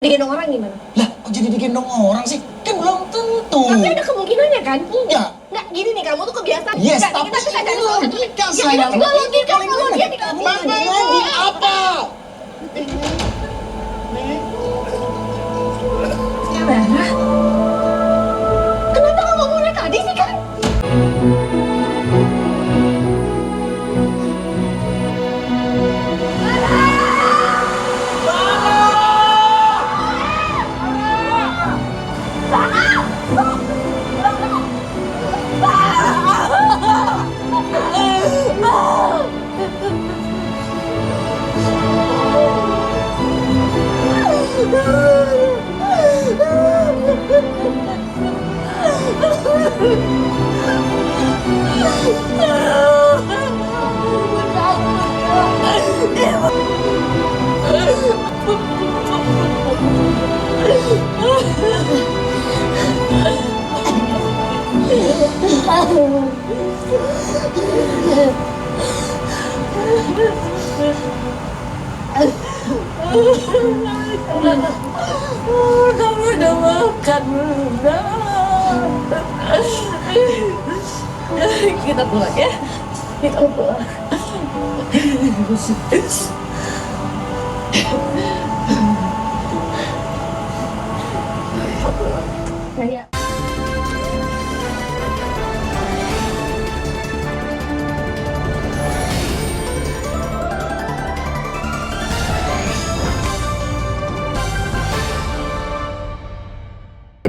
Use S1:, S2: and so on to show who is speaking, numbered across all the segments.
S1: Digendong orang gimana?
S2: Lah, kok jadi digendong orang sih? Kan belum tentu.
S1: Tapi ada kemungkinannya kan?
S2: Enggak.
S1: Nggak, gini nih, kamu tuh kebiasaan.
S2: Yes,
S1: Nggak,
S2: tapi
S1: kita tuh cari
S2: logika
S1: ya,
S2: sayang.
S1: kita juga logika kalau dia tidak
S2: Mama lagi apa?
S1: Tiara, kenapa kamu mulai tadi sih kan? Kamu udah makan belum? Kita pulang ya. Kita pulang. Kayak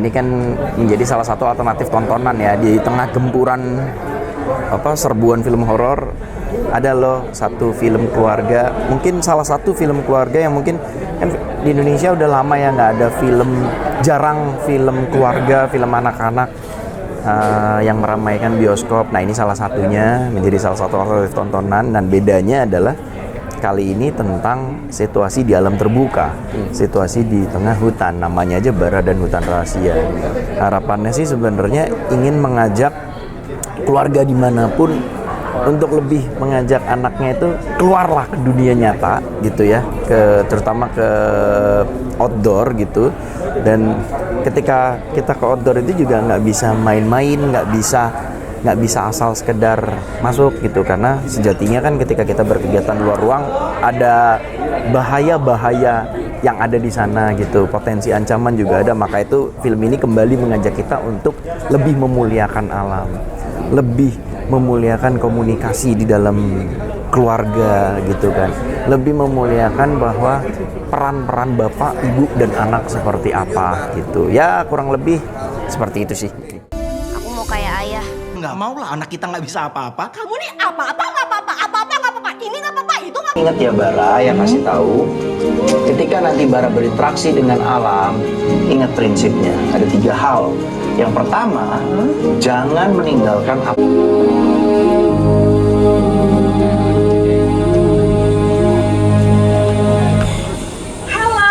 S3: ini kan menjadi salah satu alternatif tontonan ya di tengah gempuran serbuan film horor. Ada loh satu film keluarga, mungkin salah satu film keluarga yang mungkin kan di Indonesia udah lama ya nggak ada jarang film keluarga, film anak-anak yang meramaikan bioskop. Nah ini salah satunya menjadi salah satu alternatif tontonan, dan bedanya adalah kali ini tentang situasi di alam terbuka, situasi di tengah hutan, namanya aja Bara dan Hutan Rahasia. Harapannya sih sebenarnya ingin mengajak keluarga dimanapun untuk lebih mengajak anaknya itu keluarlah ke dunia nyata gitu ya, terutama ke outdoor gitu. Dan ketika kita ke outdoor itu juga nggak bisa main-main, nggak bisa asal sekedar masuk gitu, karena sejatinya kan ketika kita berkegiatan luar ruang ada bahaya-bahaya yang ada di sana gitu, potensi ancaman juga ada. Maka itu film ini kembali mengajak kita untuk lebih memuliakan alam, lebih memuliakan komunikasi di dalam keluarga gitu kan, lebih memuliakan bahwa peran-peran bapak, ibu, dan anak seperti apa gitu ya, kurang lebih seperti itu sih.
S4: Aku mau kayak ayah.
S2: Nggak mau lah anak kita nggak bisa apa-apa.
S1: kamu nih apa-apa nggak apa-apa, apa-apa nggak apa-apa, ini nggak apa-apa, itu nggak.
S5: Ingat ya Bara, yang kasih tahu, ketika nanti Bara berinteraksi dengan alam, ingat prinsipnya, ada 3 hal. Yang pertama, jangan meninggalkan apa.
S1: Halo,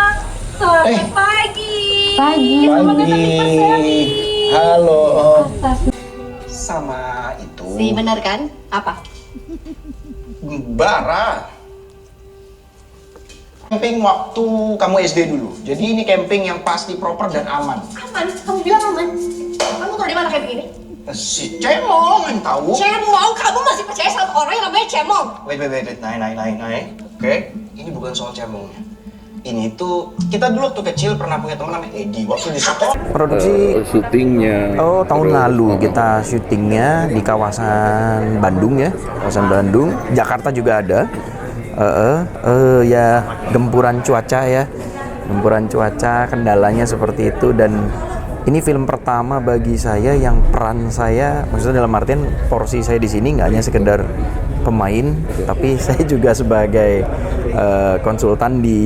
S1: selamat pagi. Pagi.
S2: Halo. Sama itu.
S1: Si benar kan? Apa?
S2: Bara. Camping waktu kamu SD dulu. Jadi ini camping yang pasti proper dan aman.
S1: Aman? Kamu bilang aman? Kamu tahu di mana kayak begini?
S2: Si Cemong yang tahu.
S1: Cemong? Kamu masih percaya sama orang yang namanya Cemong?
S2: Wait. Naik. Oke, ini bukan soal cemongnya. Ini tuh, kita dulu waktu kecil pernah punya teman namanya Edi. Waktu di sekolah.
S3: Produksi
S6: syutingnya.
S3: Oh, tahun lalu kita syutingnya di kawasan Bandung ya, kawasan Bandung. Jakarta juga ada. Ya gempuran cuaca ya, kendalanya seperti itu. Dan ini film pertama bagi saya yang peran saya, maksudnya dalam artian porsi saya di sini nggak hanya sekedar pemain, tapi saya juga sebagai konsultan di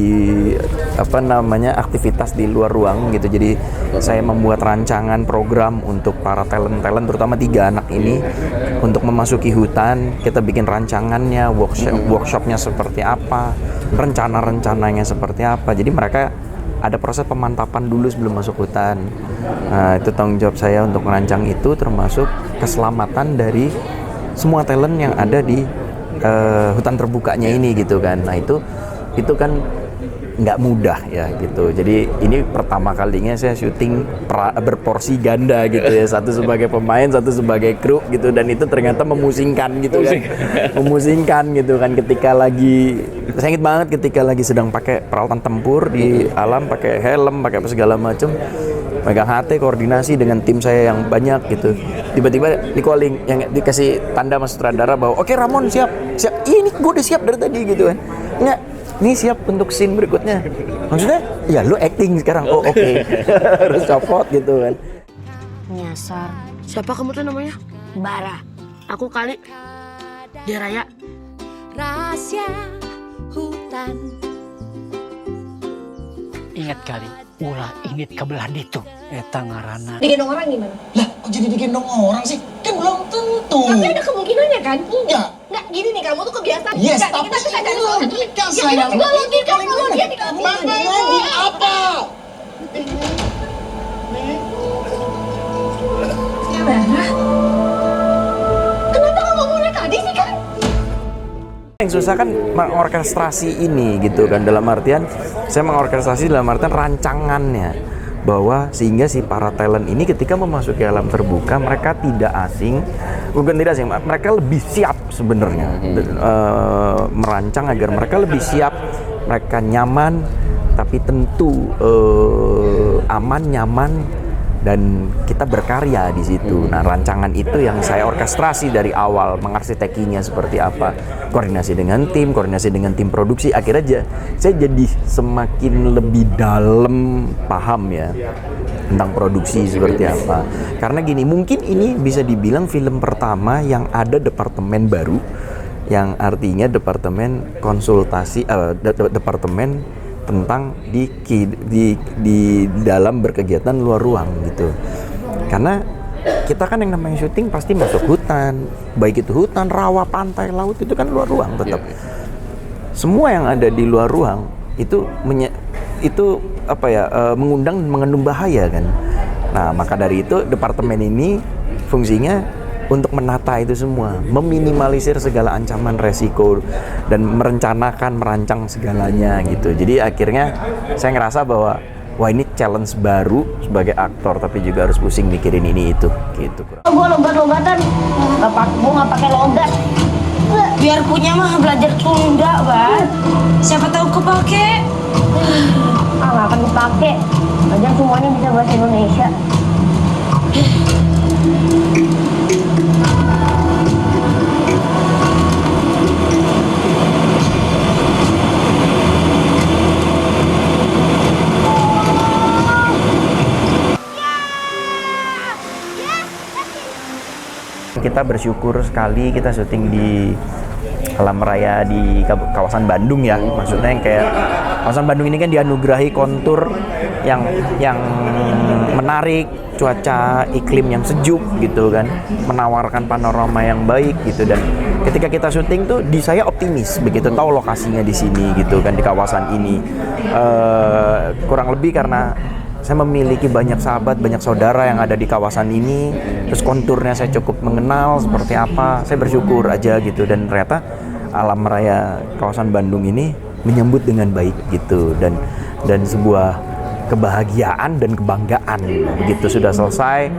S3: aktivitas di luar ruang gitu. Jadi saya membuat rancangan program untuk para talent terutama 3 anak ini untuk memasuki hutan. Kita bikin rancangannya, workshopnya seperti apa, rencananya seperti apa. Jadi mereka ada proses pemantapan dulu sebelum masuk hutan. Nah, itu tanggung jawab saya untuk merancang itu, termasuk keselamatan dari semua talent yang ada di hutan terbukanya ini gitu kan. Nah itu kan nggak mudah ya gitu. Jadi ini pertama kalinya saya syuting berporsi ganda gitu ya, satu sebagai pemain, satu sebagai kru gitu, dan itu ternyata memusingkan gitu kan. Memusingkan gitu kan ketika lagi, saya ingat banget ketika lagi sedang pakai peralatan tempur di alam, pakai helm, pakai apa segala macam, megang HT, koordinasi dengan tim saya yang banyak gitu. Tiba-tiba di calling, yang dikasih tanda mas sutradara bahwa oke, Ramon siap. Ini gue udah siap dari tadi gitu kan. Enggak, ini siap untuk scene berikutnya. Maksudnya, ya lu acting sekarang. Oh oke. Harus copot gitu kan.
S4: Nyasar.
S6: Siapa kamu tuh namanya?
S4: Bara.
S6: Aku kali. Dia Raya.
S1: Rahasia hutan.
S7: Ingat kali, ulah init kebelah ditu. Eta ngaranna.
S1: Digendong orang gimana?
S2: Lah, kok jadi digendong orang sih? Kan belum tentu.
S1: Tapi ada kemungkinannya kan?
S2: Enggak.
S1: Nggak, gini nih, kamu tuh kebiasaan.
S2: Yes,
S1: Nggak,
S2: tapi
S1: kita bisa cari
S2: logika,
S1: Ya,
S2: sayang.
S1: itu logika, kalau dia tidak
S2: Lagi apa?
S1: Kenapa kamu mulai tadi sih kan?
S3: Yang susah kan mengorkestrasi ini gitu kan, dalam artian saya mengorkestrasi dalam artian rancangannya, bahwa sehingga si para talent ini ketika memasuki alam terbuka mereka tidak asing, bukan tidak asing, mereka lebih siap sebenarnya merancang agar mereka lebih siap, mereka nyaman, tapi tentu aman, nyaman, dan kita berkarya di situ. Nah, rancangan itu yang saya orkestrasi dari awal, mengarsitekinya seperti apa, koordinasi dengan tim produksi. Akhirnya saya jadi semakin lebih dalam paham ya tentang produksi seperti apa. Karena gini, mungkin ini bisa dibilang film pertama yang ada departemen baru, yang artinya departemen konsultasi, departemen tentang di dalam berkegiatan luar ruang gitu. Karena kita kan yang namanya syuting pasti masuk hutan, baik itu hutan, rawa, pantai, laut, itu kan luar ruang tetap. Semua yang ada di luar ruang itu mengundang dan mengandung bahaya kan. Nah, maka dari itu departemen ini fungsinya untuk menata itu semua, meminimalisir segala ancaman resiko, dan merancang segalanya gitu. Jadi akhirnya saya ngerasa bahwa wah, ini challenge baru sebagai aktor, tapi juga harus pusing mikirin ini itu gitu.
S4: Gue lombat-lombatan, gue nggak pakai logat. Biar punya mah belajar Sunda, Bang. Siapa tahu kepake. Nggak akan dipakai. Belajar semuanya bisa bahasa Indonesia.
S3: Kita bersyukur sekali kita syuting di alam raya di kawasan Bandung ya. Maksudnya yang kayak kawasan Bandung ini kan dianugerahi kontur yang menarik, cuaca iklim yang sejuk gitu kan, menawarkan panorama yang baik gitu. Dan ketika kita syuting tuh saya optimis begitu tahu lokasinya di sini gitu kan, di kawasan ini. Kurang lebih karena saya memiliki banyak sahabat, banyak saudara yang ada di kawasan ini, terus konturnya saya cukup mengenal seperti apa, saya bersyukur aja gitu. Dan ternyata alam raya kawasan Bandung ini menyambut dengan baik gitu, dan sebuah kebahagiaan dan kebanggaan. Begitu sudah selesai,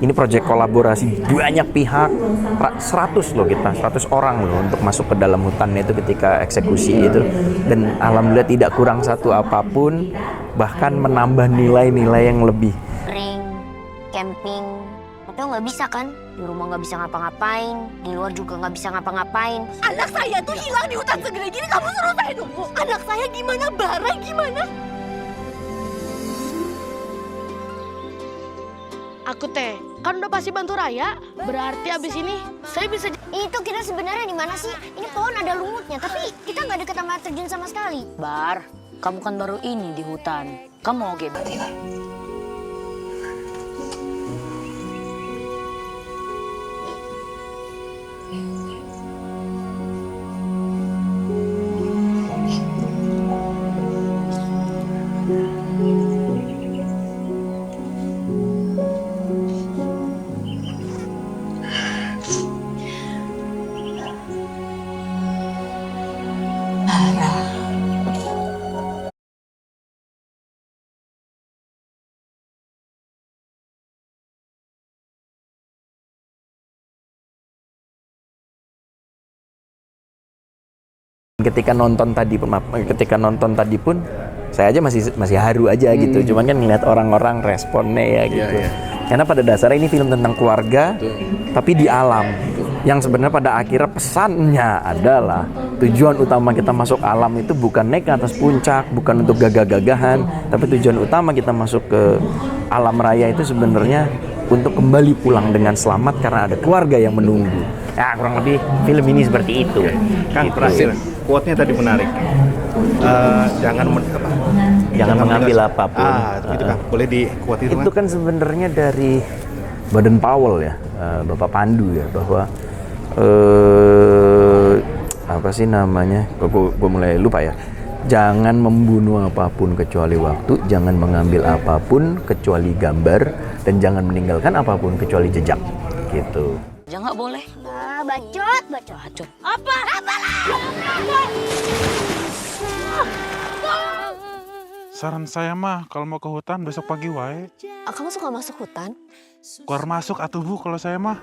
S3: ini proyek kolaborasi banyak pihak, 100 loh kita, 100 orang loh untuk masuk ke dalam hutannya itu ketika eksekusi itu. Dan alhamdulillah tidak kurang satu apapun, bahkan menambah nilai-nilai yang lebih.
S4: Ring, camping, itu nggak bisa kan? Di rumah nggak bisa ngapa-ngapain, di luar juga nggak bisa ngapa-ngapain.
S1: Anak saya tuh hilang di hutan segede gini, kamu suruh saya nunggu. Anak saya gimana, Bara gimana?
S6: Aku teh, kan udah pasti bantu Raya. Berarti abis ini saya bisa...
S4: Itu kita sebenarnya di mana sih? Ini pohon ada lumutnya, tapi kita nggak deket sama air terjun sama sekali.
S7: Bar, kamu kan baru ini di hutan. Kamu mau gimana?
S3: ketika nonton tadi pun saya aja masih haru aja gitu. Cuman kan ngeliat orang-orang responnya ya gitu. Karena pada dasarnya ini film tentang keluarga, tapi di alam. Yang sebenarnya pada akhirnya pesannya adalah tujuan utama kita masuk alam itu bukan naik ke atas puncak, bukan untuk gagah-gagahan, tapi tujuan utama kita masuk ke alam raya itu sebenarnya untuk kembali pulang dengan selamat karena ada keluarga yang menunggu. Ya kurang lebih film ini seperti itu.
S8: Kang,
S3: Gitu.
S8: terakhir, quote-nya tadi menarik.
S3: Jangan mengambil apapun.
S8: Itu Kang. Boleh di quote itu,
S3: Itu kan sebenarnya dari Baden Powell ya, Bapak Pandu ya, bahwa apa sih namanya? Gue mulai lupa ya. Jangan membunuh apapun kecuali waktu, jangan mengambil apapun kecuali gambar, dan jangan meninggalkan apapun kecuali jejak. Gitu.
S7: Jangan boleh.
S1: Ah, bacot. Apa?
S9: Saran saya mah kalau mau ke hutan besok pagi wae.
S1: Kamu suka masuk hutan?
S9: Keluar masuk atuh Bu kalau saya mah.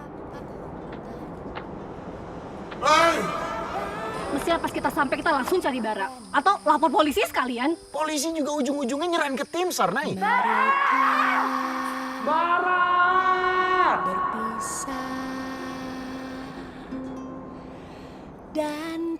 S10: Mestinya pas kita sampai kita langsung cari Bara. Atau lapor polisi sekalian.
S5: Polisi juga ujung-ujungnya nyerahin ke tim SAR, Nay.
S1: Berpisah dan